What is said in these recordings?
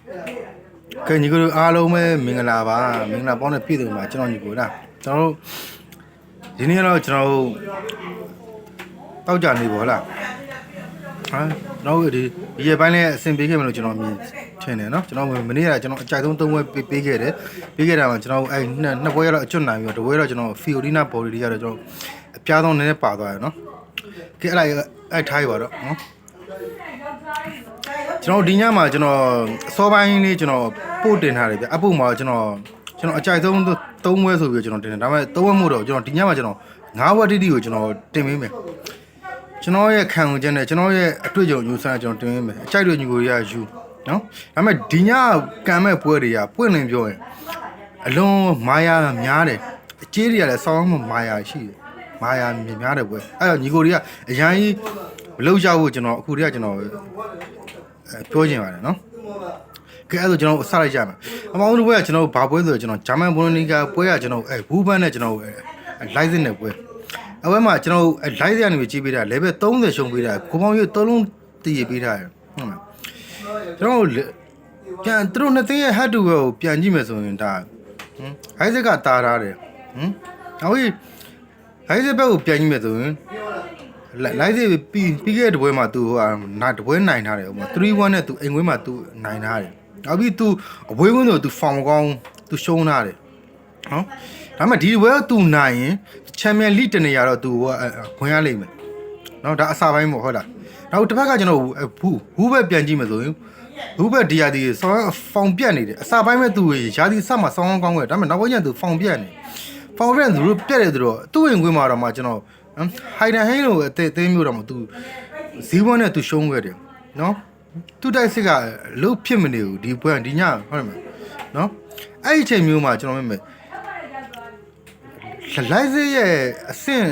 ကဲညီကိုအားလုံးပဲမင်္ဂလာပါမင်္ဂလာပေါင်းတဲ့ပြည်သူမှာကျွန်တော်ညီကိုလားကျွန်တော်တို့ဒီနေ့တော့ကျွန်တော်တို့တောက်ကြနေပေါ့လားဟာတော့ဒီရေပိုင်းလေးအဆင်ပြေခဲ့မလို့ကျွန်တော်မြင်ထင်တယ်နော်ကျွန်တော်မနေ့ကကျွန်တော်အကြိုက်ဆုံး3ပွဲပေးခဲ့တယ်ပေးခဲ့တာမှာကျွန်တော်အဲ့နှစ်ပွဲကတော့အကျွတ်နိုင်ပြီးတော့တစ်ပွဲတော့ကျွန်တော်ဖီယိုဒီနာဘော်ဒီတွေကတော့ကျွန်တော်အပြားဆုံးနည်းနည်းပါသွားတယ်နော်ကဲအဲ့ထားရပါတော့နော်ကျွန်တော်ဒီညမှာကျွန်တော်အစောပိုင်းလေးကျွန်တော်ပို့တင်ထားတယ်ဗျအပုတ်မှာကျွန်တော်အကြိုက်ဆုံး3ပွဲဆိုပြီးကျွန်တော်တင်တယ်ဒါပေမဲ့3ပွဲမို့တော့ကျွန်တော်ဒီညမှာကျွန်တော်9ဝက်တိတိကိုကျွန်တော်တင်ပေးမယ်ကျွန်တော်ရဲ့ခံယူချက်နဲ့ကျွန်တော်ရဲ့အတွေ့အကြုံယူဆကျွန်တော်တင်ပေးမယ်အကြိုက်တွေညီကိုရယူနော်ဒါပေမဲ့ဒီညကံမဲ့ပွဲတွေကပွင့်လင်းပြောရင်အလုံးမာယာများတယ်အကျေးတွေကလည်းစောင်းမမာယာရှိတယ်မာယာများတယ်ပွဲအဲ့တော့ညီကိုတွေကအရင်ကြီးမလောက်ကြဘူးကျွန်တော်အခုတည်းကကျွန်တော်ပြောချင်ပါတယ်နော်ကဲအဲ့ဒါကျွန်တော်စလိုက်ကြမယ်အမောင်တို့ဘွဲကကျွန်တော်ဘာပွဲဆိုတော့ကျွန်တော်ဂျာမန်ဘွန်နီကာပွဲကကျွန်တော်ဘူးဘန်းနဲ့ကျွန်တော်လိုက်စစ်နဲ့ပွဲအဝဲမှာကျွန်တော်လိုက်စစ်ကနေပြီးကြီးပေးတာ level 30ရှုံးပေးတာကိုပေါင်းရွ3လုံးတည်ရပေးထားတယ်ဟုတ်လားကျွန်တော်ပြန်သူတို့နှစ်သိန်းရဲ့ head to ကိုပြန်ကြည့်မယ်ဆိုရင်ဒါဟိုက်စစ်ကတာထားတယ်နောက်ပြီးဟိုက်စစ်ဘက်ကိုပြန်ကြည့်မယ်ဆိုရင်လိုက်စစ်ပြီးခဲ့တဲ့ပွဲမှာသူဟိုတပွဲနိုင်ထားတယ်ဟိုမှာ3-1နဲ့သူအိမ်ဝင်းမှာသူနိုင်ထားတယ်နောက်ပြီးသူအဝေးဝင်းဆိုသူဖောင်ကောင်းသူရှုံးထားတယ်နော်ဒါမှဒီပွဲကသူနိုင်ရင်ချန်ပီယံလိတနေရတော့သူဝင်ရလိမ့်မယ်နော်ဒါအစာပိုင်းပေါ့ဟုတ်လားနောက်တစ်ဖက်ကကျွန်တော်ဘူးဘက်ပြန်ကြည့်မယ်ဆိုရင်ဘူးဘက်ဒီယာဒီဆောင်းဖောင်ပြတ်နေတယ်အစာပိုင်းမဲ့သူရာဒီဆက်မှာဆောင်းကောင်းခဲ့ဒါမှနောက်ပိုင်းကျသူဖောင်ပြတ်နေဖောင်ပြတ်သူတို့ပြတ်တယ်သူတို့သူ့ဝင်ခွင့်မှာတော့မှကျွန်တော်ဟိုင်ဒန်ဟိန်းလိုအသေးမျိုးတော့မှသူဇီးဝန်းနဲ့သူရှုံးခဲ့တယ်နော်သူတိုက်စစ်ကလုတ်ဖြစ်မနေဘူးဒီပွဲဒီညဟုတ်တယ်မနော်အဲ့ဒီချိန်မျိုးမှာကျွန်တော်မြင်မယ်လိုက်စစ်ရဲ့အဆင့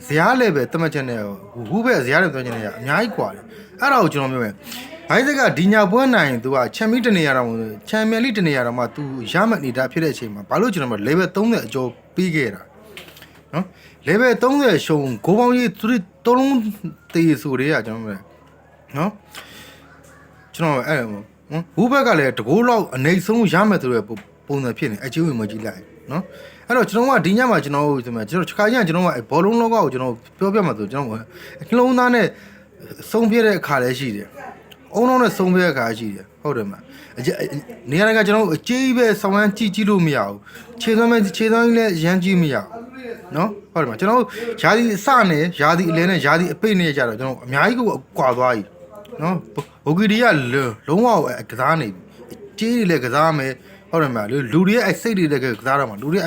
်ဇရာလေပဲတမတ်ချက်နဲ့ဘူးပဲဇရာလေပြောချင်တယ်အများကြီးกว่าတယ်အဲ့ဒါကိုကျွန်တော်မြင်မယ်ဘိုင်းစစ်ကဒီညပွဲနိုင်သူကချန်ပီယံတနေရတော့ချန်ပီယံလိတနေရတော့မှသူရမှတ်နေတာဖြစ်တဲ့အချိန်မှာဘာလို့ကျွန်တော် level 30အကျော်ပြီးခဲ့တာနော် level 30ရှုံးကိုပေါင်းကြီး3လုံးတေးဆိုတွေကကျွန်တော်မြင်နော်ကျွန်တော်အဲ့ဘူးဘက်ကလည်းတကိုးလောက်အနေဆုံးရမယ်ဆိုတဲ့ပုံစံဖြစ်နေအကျိုးဝင်မကြည့်လိုက်နော်အဲ့တော့ကျွန်တော်ကဒီညမှာကျွန်တော်ဒီမှာကျွန်တော်ခါကျရင်ကျွန်တော်ကဘောလုံးလောကကိုကျွန်တော်ပြောပြမှာဆိုကျွန်တော်နှလုံးသားနဲ့ဆုံးဖြတ်တဲ့အခါလည်းရှိတယ်အုံလုံးနဲ့ဆုံးဖြတ်တဲ့အခါရှိတယ်ဟုတ်တယ်မနေရာကကျွန်တော်အကြီးပဲဆောင်းရမ်းကြည့်လို့မရဘူးခြေသွမ်းကြီးလည်းရမ်းကြည့်မရဘူးနော်ဟုတ်တယ်မကျွန်တော်ယာဒီအစနဲ့ယာဒီအလဲနဲ့ယာဒီအပိတ်နဲ့ကြတော့ကျွန်တော်အများကြီးကိုကွာသွားပြီနော်ဘိုဂီဒီကလုံးဝကစားနေပြီကြီးတွေလည်းကစားမယ်ဟုတ်တယ်မလူတွေရဲ့စိတ်တွေလည်းကစားတော့မှာလူတွေ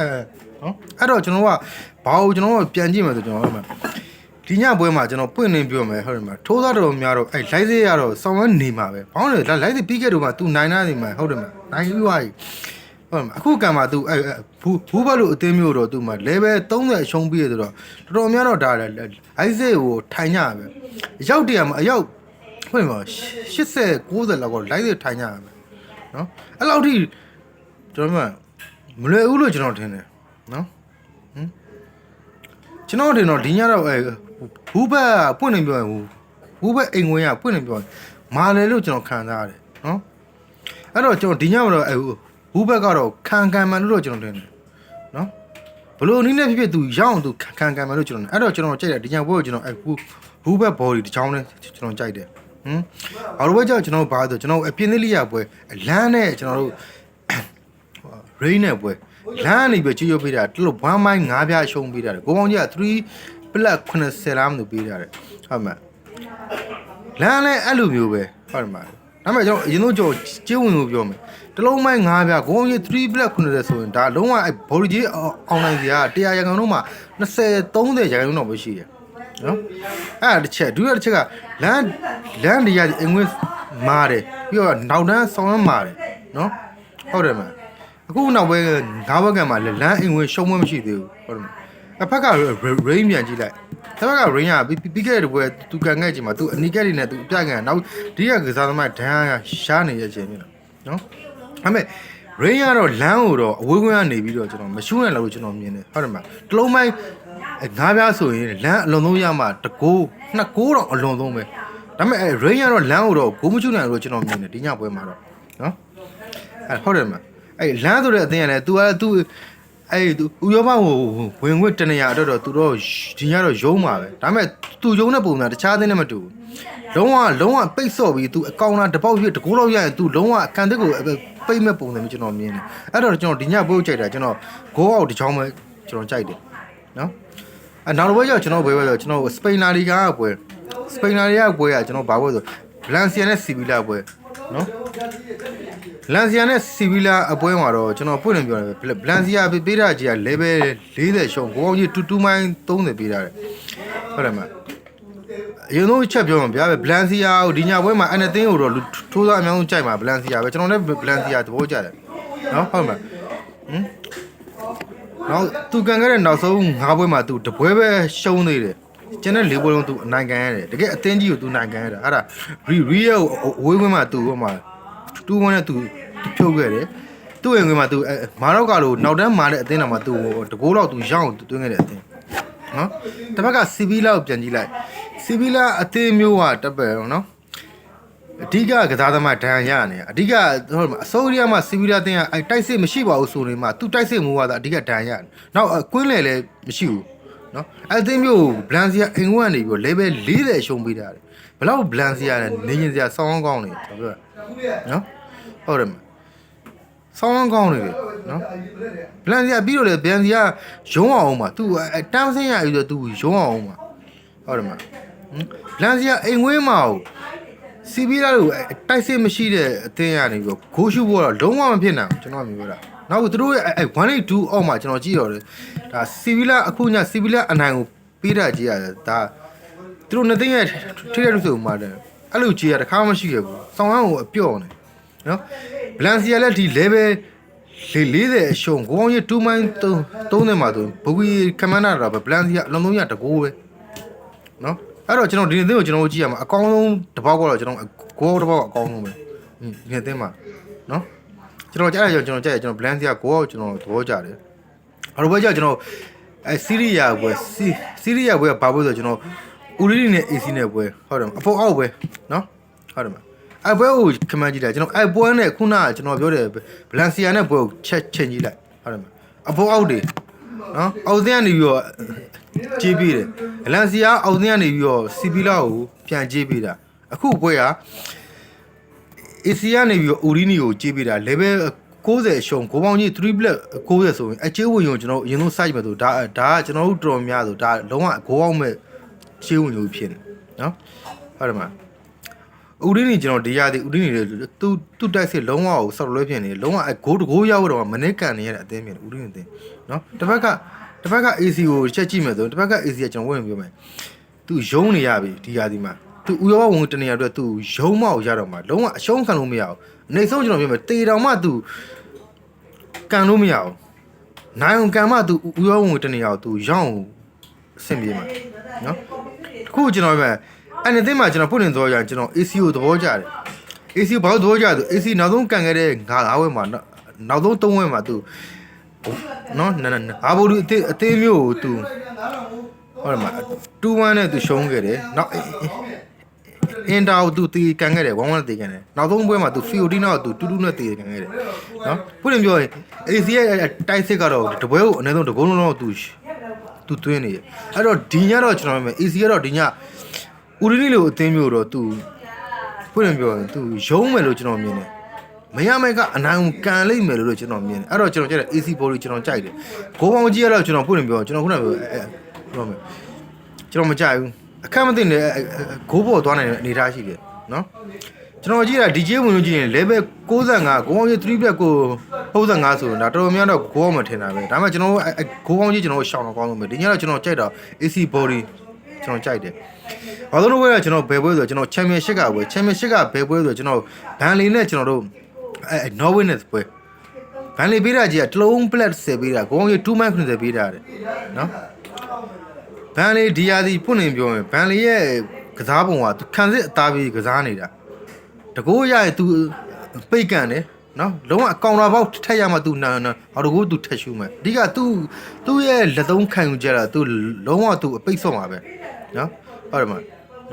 နော်အဲ့တော့ကျွန်တော်ကဘာလို့ကျွန်တော်ပြန်ကြည့်မယ်ဆိုကျွန်တော်ဟုတ်မှာဒီညပွဲမှာကျွန်တော်ပွင့်လင်းပြောမယ်ဟုတ်တယ်မထိုးသားတော်များတော့လိုက်စေးရတော့စောင်းဝန်းနေမှာပဲဘောင်းလေလိုက်စေးပြီးခဲ့တော့မှ तू နိုင်နေမှာဟုတ်တယ်မနိုင်ပြီးသွားပြီဟုတ်မှာအခုကံမှာ तू ဘူးဘက်လို့အသေးမျိုးတော့ तू မှာ level 30အရှုံးပြီးရဆိုတော့တော်တော်များတော့ဒါအိုက်စေးကိုထိုင်ညပဲရောက်တရမှာအရောက်ဟုတ်တယ်မ80 90လောက်တော့လိုက်စေးထိုင်ညရမယ်နော်အဲ့လောက်ထိကျွန်တော်မလွယ်ဘူးလို့ကျွန်တော်ထင်တယ်နော်ကျွန်တော်တင်တော့ဒီညတော့ဘူးဘက်ပွင့်နေပြောရင်ဘူးဘက်အိမ်ဝင်ရပွင့်နေပြောရင်မာလေလို့ကျွန်တော်ခံစားရတယ်နော်အဲ့တော့ကျွန်တော်ဒီညမှာတော့ဘူးဘက်ကတော့ခံမှန်လို့ကျွန်တော်တင်တယ်နော်ဘလို့နည်းနဲ့ဖြစ်ဖြစ်သူရောက်အောင်သူခံမှန်လို့ကျွန်တော်အဲ့တော့ကျွန်တော်ကြိုက်တယ်ဒီညဘက်ကိုကျွန်တော်ဘူးဘက် body တစ်ချောင်းနဲ့ကျွန်တော်ကြိုက်တယ်အော်ဘက်ကျတော့ကျွန်တော်ဘာဆိုကျွန်တော်အပြင်းလေးရပွဲလမ်းနဲ့ကျွန်တော်တို့rain နဲ့ပွဲလမ်းနေပဲချီရွပေးတာတလို့1မိုင်း9ပြားရှုံးပေးတာကိုပေါင်းကြီးက3 plus 80လားမလို့ပေးတာတဲ့ဟုတ်မှာလမ်းလည်းအဲ့လိုမျိုးပဲဟုတ်မှာဒါပေမဲ့ကျွန်တော်အရင်ဆုံးကျေးဝင်ကိုပြောမယ်တလုံးမိုင်း9ပြားကိုပေါင်းကြီး3 plus 80ဆိုရင်ဒါလုံးဝအဲ့ဘော်ဒီကြီးအောင်နိုင်စရာ100ရာခိုင်နှုန်းမှာ20 30ရာခိုင်နှုန်းတော့ပဲရှိတယ်နော်အဲ့တစ်ချက်ဒုတိယတစ်ချက်ကလမ်းတွေရအင်္ဂလိပ်မာတယ်ပြီးတော့နောက်တန်းဆောင်းရမ်းမာတယ်နော်ဟုတ်တယ်မအခုနောက်ပဲ9ဘက်ကမှလမ်းအိမ်ဝင်ရှုံးမမရှိသေးဘူးဟုတ်တယ်အဖက်က rain ပြန်ကြည့်လိုက်တစ်ဖက်က rain ကပြီးခဲ့တဲ့ဘွယ်သူကန်ခဲ့ချိန်မှာသူအနီကက်တွေနဲ့သူအပြကန်နောက်ဒီကစားသမားဒန်းရှားနေတဲ့အချိန်မျိုးနော်ဒါပေမဲ့ rain ကတော့လမ်းကိုတော့အဝေးကွင်းကနေပြီးတော့ကျွန်တော်မရှူးနိုင်လို့ကျွန်တော်မြင်တယ်ဟုတ်တယ်မတလုံးမိုင်း9ပြားဆိုရင်လမ်းအလုံးဆုံးရမှာတကိုး2ကိုးတော့အလုံးဆုံးပဲဒါပေမဲ့rain ကတော့လမ်းကိုတော့ဂိုးမရှူးနိုင်လို့ကျွန်တော်မြင်တယ်ဒီညပွဲမှာတော့ နော်အဲ့ဟုတ်တယ်မအဲ့လမ်းဆိုတဲ့အတင်းရတယ် तू က तू အဲ့ तू ဥရောပကိုဝင်ခွင့်တနေရတော့ तू တော့ဒီညတော့ရုံးမှာပဲဒါပေမဲ့ तू ရုံးတဲ့ပုံစံတခြားအတင်းနဲ့မတူဘူးလုံးဝပိတ်ဆော့ပြီး तू အကောင်လာတစ်ပေါက်ပြတကိုးလောက်ရရင် तू လုံးဝအကန်တက်ကိုပိတ်မဲ့ပုံစံမျိုးကျွန်တော်မြင်တယ်အဲ့တော့ကျွန်တော်ဒီညပို့ကြိုက်တာကျွန်တော်ဂိုးအောက်တစ်ချောင်းပဲကျွန်တော်ကြိုက်တယ်နော်အဲ့နောက်တစ်ပွဲကျကျွန်တော်ဘယ်ပွဲဆိုကျွန်တော်စပိန်လာလီဂါကပွဲစပိန်လာလီဂါပွဲကကျွန်တော်ဘာပွဲဆိုဗလန်စီယာနဲ့စီဗီလာပွဲနော်ဗလန်စီယာနဲ့စီဗီလာအပွဲမှာတော့ကျွန်တော်ပွင့်နေပြောတယ်ဗလန်စီယာပေးတာကြီးက level 40ရှုံးကိုအောင်ကြီး2မိုင်း30ပေးတာတယ်ဟုတ်တယ်မအရင်ဆုံးချက်ပြောမှာဗျာဗလန်စီယာကိုဒီညပွဲမှာအန်နတင်းကိုတော့ထိုးသားအများဆုံးကြိုက်မှာဗလန်စီယာပဲကျွန်တော်လည်းဗလန်စီယာသဘောကျတယ်နော်ဟုတ်မှာနောက်သူကန်ခဲ့တဲ့နောက်ဆုံး5ပွဲမှာသူတပွဲပဲရှုံးနေတယ်ကျန်တဲ့4ပွဲလုံးသူအနိုင်ကန်ရတယ်တကယ်အသင်းကြီးကိုသူနိုင်ကန်ရတာအဲ့ဒါရီရဲ့ဝေးဝင်းမှာသူဟိုမှာ2-1နဲ့သူဖြုတ်ခဲ့တယ်သူ့ဝင်ဝင်မှာသူမာရော့ကာလိုနောက်တန်းမာတဲ့အသင်းတော်မှာသူတကိုးတော့သူရောင်းသွင်းခဲ့တဲ့အသင်းနော်တစ်ဖက်ကစီဗီလာကိုပြန်ကြည့်လိုက်စီဗီလာအသင်းမျိုးကတက်ပဲနော်အဓိကကစားသမားဒဏ်ရနေအဓိကဟုတ်မှာအစိုးရမှာစီဗီလာတင်ကတိုက်စစ်မရှိပါဘူးဆိုနေမှာသူတိုက်စစ်မူကသာအဓိကဒဏ်ရနောက်ကွင်းလေလည်းမရှိဘူးနော်အသင်းမျိုးဘလန်စီယာအင်ဝမ်နေပြီး level 40ရှုံးပေးတာတယ်ဘလောက်ဘလန်စီယာနဲ့နေရင်စရာဆောင်းကောင်းနေကျွန်တော်ပြောနော်ဟုတ်တယ်ဆောင်းကောင်းနေတယ်နော်ဘလန်စီယာပြီးတော့လေဘလန်စီယာရုံးအောင်မှာသူတန်းစင်းရပြီးတော့သူရုံးအောင်မှာဟုတ်တယ်မဘလန်စီယာအိမ်ဝင်းမှာစီဗီလာတို့တိုက်စစ်မရှိတဲ့အသင်းရနေပြီးဂိုးရှုဖို့တော့လုံးဝမဖြစ်နိုင်ဘူးကျွန်တော်ပြောတာနောက်သူတို့ရဲ့182အောက်မှာကျွန်တော်ကြည့်တော့တယ်ဒါစီဗီလာအခုညစီဗီလာအနိုင်ကိုပေးတာကြည့်ရတယ်ဒါသူတို့နှစ်သိန်းရဲ့ထိရလို့ဆိုမှတယ်အဲ့လိုကြည့်ရတခါမှမရှိခဲ့ဘူးစောင်းအောင်ကိုအပြော့နေနော်ဗလန်စီယာလည်းဒီ level 40အရှုံးကိုအောင်ရ2မိုင်း3နဲ့မှာသူဘူဂီကမန်နာတော့ဗလန်စီယာအလုံးလုံးရတကိုးပဲနော်အဲ့တော့ကျွန်တော်ဒီနေ့ကိုကျွန်တော်ကြည့်ရမှာအကောင်းဆုံးတစ်ပေါက်ကတော့ကျွန်တော်ဂိုးတစ်ပေါက်အကောင်းဆုံးပဲဒီနေ့သိမှာနော်ကျွန်တော်ကြားရကျွန်တော်ကြားရကျွန်တော် blend စီကကိုကျွန်တော်သဘောကျတယ်အဲ့တော့ဘယ်ကြောင့်ကျွန်တော်စီရီယာပွဲစီရီယာပွဲကဘာပွဲဆိုကျွန်တော်ဦးရီနဲ့ AC နဲ့ပွဲဟုတ်တယ်အပေါ်အောက်ပဲနော်ဟုတ်တယ်မအဲ့ပွဲကိုခမန်းကြည့်လိုက်ကျွန်တော်အဲ့ပွဲနဲ့ခုနကကျွန်တော်ပြောတယ် blend စီယာနဲ့ပွဲကိုချက်ချင်းကြည့်လိုက်ဟုတ်တယ်မအပေါ်အောက်တွေနော်အောက်သင်းကနေပြီးတော့ကြေးပေးတယ်ဗလန်စီယာအောက်သင်းကနေပြီးတော့စီဗီလာကိုပြန်ကြေးပေးတာအခုပွဲကအေစီကနေပြီးတော့အူရီနီကိုကြေးပေးတာ level 90ရှုံးကိုပေါင်းကြီး3 black 90ဆိုရင်အကျေးဝင်ရုံကျွန်တော်အရင်ဆုံးစိုက်မယ်ဆိုဒါကကျွန်တော်တို့တော်များဆိုဒါလုံးဝကိုအောင်မဲ့ချေးဝင်ရုံဖြစ်နေနော်ဟုတ်တယ်မဥရင်းနေကျွန်တော်ဒီရသည်ဥရင်းနေသူတိုက်စစ်လုံးဝကိုဆောက်လွဲဖြစ်နေလုံးဝဂိုးတကိုးရောက်တော့မနစ်ကန်နေရတဲ့အသင်းဖြစ်ဥရင်းနေအသင်းနော်တစ်ဖက်က AC ကိုချက်ကြည့်မယ်ဆိုတစ်ဖက်က AC ကကျွန်တော်ဝင်ပြောမယ်သူယုံနေရပြီဒီရသည်မှာသူဥရောပဝင်တနေရအတွက်သူယုံမအောင်ရတော့မှာလုံးဝအရှုံးခံလို့မရဘူးအနေဆုံးကျွန်တော်ပြောမယ်တေတောင်မှသူကန်လို့မရဘူးနိုင်အောင်ကန်မှသူဥရောပဝင်တနေရအောင်သူရောင်းအဆင်ပြေမှာနော်တခုကျွန်တော်ပြောမယ်အဲ့ဒီအသင်းမှာကျွန်တော်ပွင့်နေတော့ကြကျွန်တော် AC ကိုသဘောကျတယ် AC ဘာလို့သဘောကျလဲဆို AC နောက်ဆုံးကန်ခဲ့တဲ့9ဝက်မှာနောက်ဆုံး3ဝက်မှာသူနော်အာဘူလူအသေးမျိုးကိုသူဟုတ်တယ်မ2-1နဲ့သူရှုံးခဲ့တယ်နောက်အင်တာကိုသူတီကန်ခဲ့တယ်1-1နဲ့တီကန်တယ်နောက်ဆုံးပွဲမှာသူဖီယိုတီနာကိုသူ2-2နဲ့တီကန်ခဲ့တယ်နော်พูดရင်ပြောရင် AC ရဲ့တိုက်စစ်ကတော့တပွဲကိုအနည်းဆုံးတကုန်းလုံးတော့သူသွင်းနေတယ်အဲ့တော့ဒီညတော့ကျွန်တော်ပြောမယ် AC ကတော့ဒီညဦးရီနီလိုအသင်းမျိုးတော့သူพูดရင်ပြောရင်သူရုံးမယ်လို့ကျွန်တော်မြင်တယ်မရမယ်ကအနိုင်ကန်လိမ့်မယ်လို့ကျွန်တော်မြင်တယ်အဲ့တော့ကျွန်တော်ကြည့်တဲ့ AC body ကျွန်တော်ကြိုက်တယ်ဂိုးပေါင်းကြီးကတော့ကျွန်တော်ဖွင့်နေပြောကျွန်တော်ခုနကပြောပြောမယ်ကျွန်တော်မကြိုက်ဘူးအခက်မသိနေဂိုးပေါ်သွားနိုင်တဲ့အနေအထားရှိတယ်နော်ကျွန်တော်ကြည့်တာ DJ ဝင်လို့ကြည့်ရင် level 65ဂိုးပေါင်းကြီး3 black ကို65ဆိုတော့တော်တော်များတော့ဂိုးအောင်မထင်တာပဲဒါမှကျွန်တော်ဂိုးပေါင်းကြီးကျွန်တော်ရှောင်းတော့ကောင်းလို့ပဲဒီညတော့ကျွန်တော်ကြိုက်တာ AC body ကျွန်တော်ကြိုက်တယ်ဘာလို့လဲဆိုတော့ကျွန်တော်ဘယ်ပွဲဆိုကျွန်တော် championship ကပွဲ championship ကဘယ်ပွဲဆိုကျွန်တော်ဘန်လီနဲ့ကျွန်တော်တို့နော်ဝင်းနဲ့ပွဲဘန်လီပေးတာကြီးကတလုံး plat 10ပေးတာဂိုးကြီး2 man 90ပေးတာတဲ့နော်ဘန်လီဒီယာစီဖွင့်နေပြောရင်ဘန်လီရဲ့ကစားပုံကသူခံစစ်အသားပြီးကစားနေတာတကိုးရရင်သူပိတ်ကန်တယ်နော်လုံးဝအကောင်တာပေါက်ထက်ရမှသူနာဟောတကိုးသူထက်ရှူမယ်အဓိကသူ့ရဲ့လက်သုံးခံယူကြတာသူလုံးဝသူအပိတ်ဆော့မှာပဲနော်ဟုတ်တယ်မ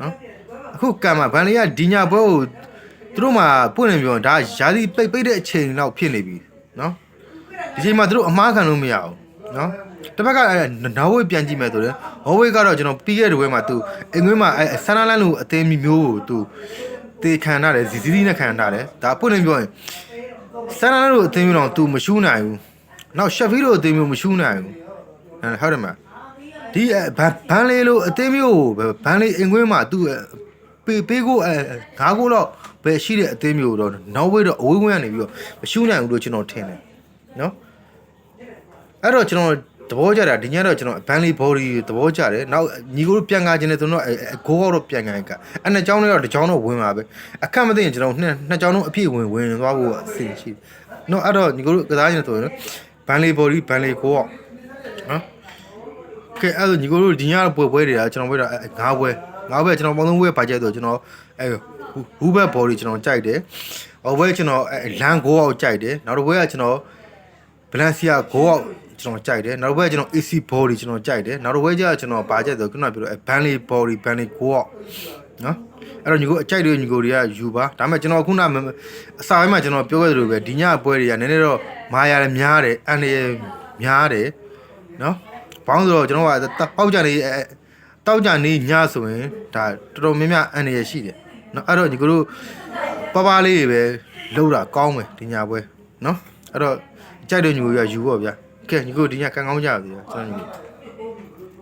နော်အခုကံမှာဘန်လီကဒီညာပွဲကို သူတို့မှပွင့်နေပြောဒါရာသီပိတ်တဲ့အချိန်တော့ဖြစ်နေပြီနော်ဒီချိန်မှာသူတို့အမားခံလို့မရဘူးနော်တစ်ဖက်ကနော်ဝေးပြန်ကြည့်မယ်ဆိုရင်နော်ဝေးကတော့ကျွန်တော်ပြီးခဲ့တဲ့ဘွဲမှာသူအင်္ဂလိပ်မှာဆန်နာလန်လိုအသေးမျိုးကိုသူတေခံရတယ်ဇီဇီနဲ့ခံရတယ်ဒါပွင့်နေပြောရင်ဆန်နာလန်လိုအသေးမျိုးတော့သူမရှူးနိုင်ဘူးနောက်ရှက်ဖီလိုအသေးမျိုးမရှူးနိုင်ဘူးဟုတ်တယ်မဒီဘန်လေးလိုအသေးမျိုးဘန်လေးအင်္ဂလိပ်မှာသူပေးကိုငါးကိုတော့ပဲရှိတဲ့အသေးမျိုးတော့နောက်ဝေးတော့အဝေးဝင်းကနေပြီးတော့မရှူးနိုင်ဘူးလို့ကျွန်တော်ထင်တယ်နော်အဲ့တော့ကျွန်တော်သဘောကျတာဒီညတော့ကျွန်တော်ဘန်လီဘော်ဒီသဘောကျတယ်နောက်ညီကိုတို့ပြန်ကားခြင်းနဲ့ဆိုတော့ဂိုးကတော့ပြန်ကန်ကအဲ့နှစ်ချောင်းတော့တစ်ချောင်းတော့ဝင်ပါပဲအခက်မသိရင်ကျွန်တော်နှစ်ချောင်းတော့အပြည့်ဝင်သွားဖို့အဆင်ရှိနော်အဲ့တော့ညီကိုတို့ကစားခြင်းဆိုရင်ဘန်လီဘော်ဒီဘန်လီကိုနော်ကဲအဲ့တော့ညီကိုတို့ဒီညတော့ပွဲတွေကကျွန်တော်ပြောတာငါးပွဲကျွန်တော်ပေါင်း3ပွဲပါကြဆိုကျွန်တော်ဟူဘက်ဘော်ဒီကျွန်တော်ကြိုက်တယ်ဟိုဘဲကျွန်တော်လန်ကိုအောင်ကြိုက်တယ်နောက်တစ်ပွဲကကျွန်တော်ဘလန်စီယာကိုအောင်ကျွန်တော်ကြိုက်တယ်နောက်တစ်ပွဲကျွန်တော် AC body ကျွန်တော်ကြိုက်တယ်နောက်တစ်ပွဲကျကျွန်တော်ဘာကြိုက်ဆိုခုနကပြောဘန်လီ body ဘန်လီကိုအောင်နော်အဲ့တော့ညီကိုအကြိုက်တွေညီကိုတွေကယူပါဒါပေမဲ့ကျွန်တော်ခုနအစာပိုင်းမှာကျွန်တော်ပြောခဲ့သလိုပဲဒီညပွဲတွေကနည်းနည်းတော့မာယာလည်းများတယ်အန်ရများတယ်နော်ဘောင်းဆိုတော့ကျွန်တော်ကတောက်ကြနေညဆိုရင်ဒါတော်တော်များများအန်ရရှိတယ်နော်အဲ့တော့ညီကိုတို့ပါလေးပဲလှုပ်တာကောင်းမယ်ဒီညပွဲနော်အဲ့တော့ကြိုက်တဲ့ညီကိုရယူပေါ့ဗျာကဲညီကိုဒီညကန်ကောင်းကြပါဗျာကျွန်တော်ညီ